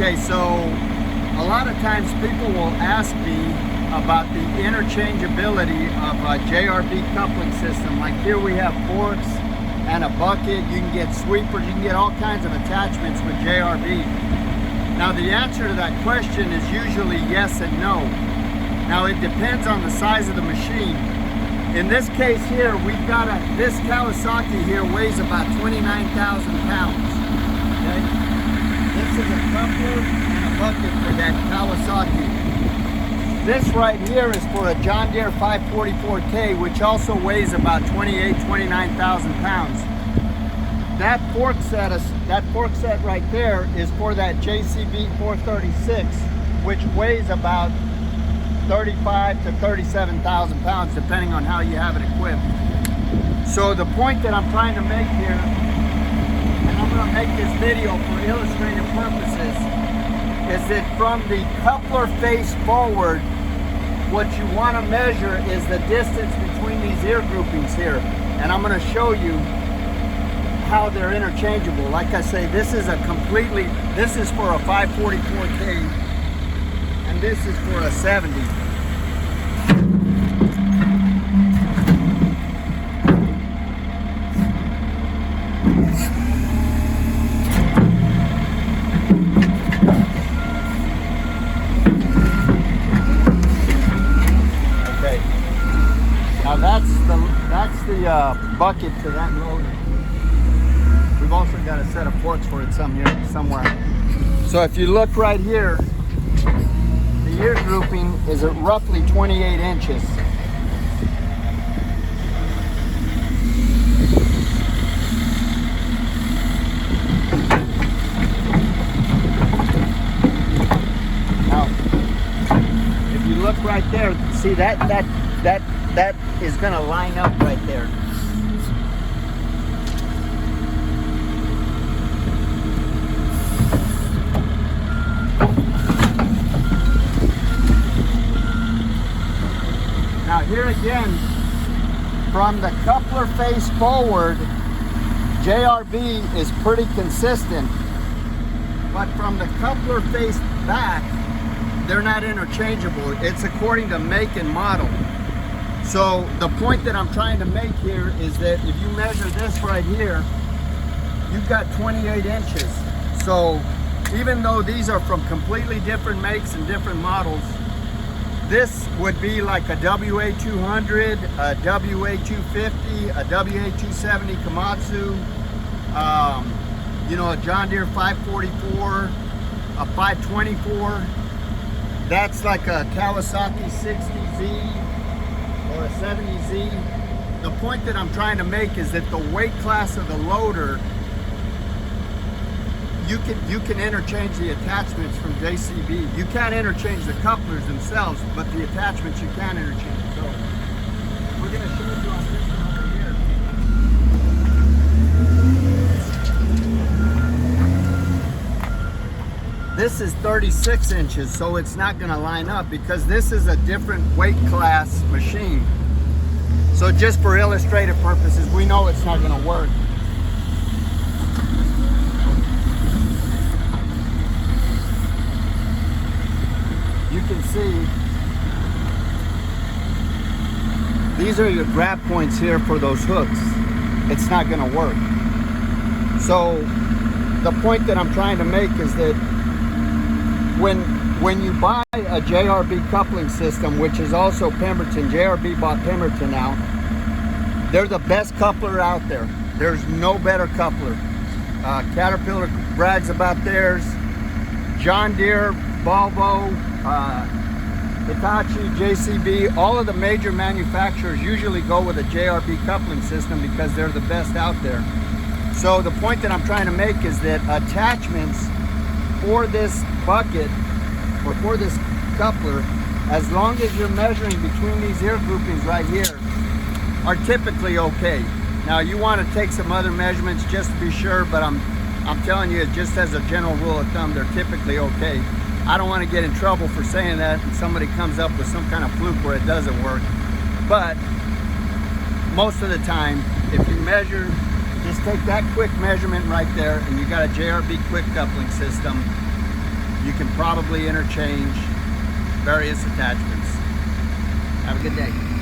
Okay, so a lot of times people will ask me about the interchangeability of a JRB coupling system. Like here we have forks and a bucket. You can get sweepers, you can get all kinds of attachments with JRB. Now the answer to that question is usually yes and no. Now it depends on the size of the machine. In this case here, we've got this Kawasaki here weighs about 29,000 pounds. Okay? This is a coupler and a bucket for that Kawasaki. This right here is for a John Deere 544K, which also weighs about 29,000 pounds. That fork set right there is for that JRB 436, which weighs about 35 to 37,000 pounds, depending on how you have it equipped. So the point that I'm trying to make here, and I'm going to make this video for illustrative purposes, is that from the coupler face forward, what you want to measure is the distance between these ear groupings here. And I'm going to show you how they're interchangeable. Like I say, this is for a 544K, and this is for a 70. Okay. Now that's the bucket to that loader. We've also got a set of forks for it somewhere. So if you look right here, the ear grouping is at roughly 28 inches. Now, if you look right there, see that is going to line up right there. Now here again, from the coupler face forward, JRB is pretty consistent, but from the coupler face back, they're not interchangeable. It's according to make and model. So the point that I'm trying to make here is that if you measure this right here, you've got 28 inches. So even though these are from completely different makes and different models, this would be like a WA200, a WA250, a WA270 Komatsu, you know, a John Deere 544, a 524. That's like a Kawasaki 60Z or a 70Z. The point that I'm trying to make is that the weight class of the loader, you can interchange the attachments from JCB. You can't interchange the couplers themselves, but the attachments you can interchange. So we're going to show you on this one over here. This is 36 inches, so it's not going to line up because this is a different weight class machine. So just for illustrative purposes, we know it's not going to work. You can see these are your grab points here for those hooks. It's not going to work. So the point that I'm trying to make is that when you buy a JRB coupling system, which is also Pemberton, JRB bought Pemberton now, they're the best coupler out there. There's no better coupler. Caterpillar brags about theirs. John Deere, Volvo, Hitachi, JCB, all of the major manufacturers usually go with a JRB coupling system because they're the best out there. So the point that I'm trying to make is that attachments for this bucket or for this coupler, as long as you're measuring between these ear groupings right here, are typically okay. Now you want to take some other measurements just to be sure, but I'm telling you, just as a general rule of thumb, they're typically okay. I don't want to get in trouble for saying that and somebody comes up with some kind of fluke where it doesn't work. But most of the time, if you measure, just take that quick measurement right there and you got a JRB quick coupling system. you can probably interchange various attachments. Have a good day.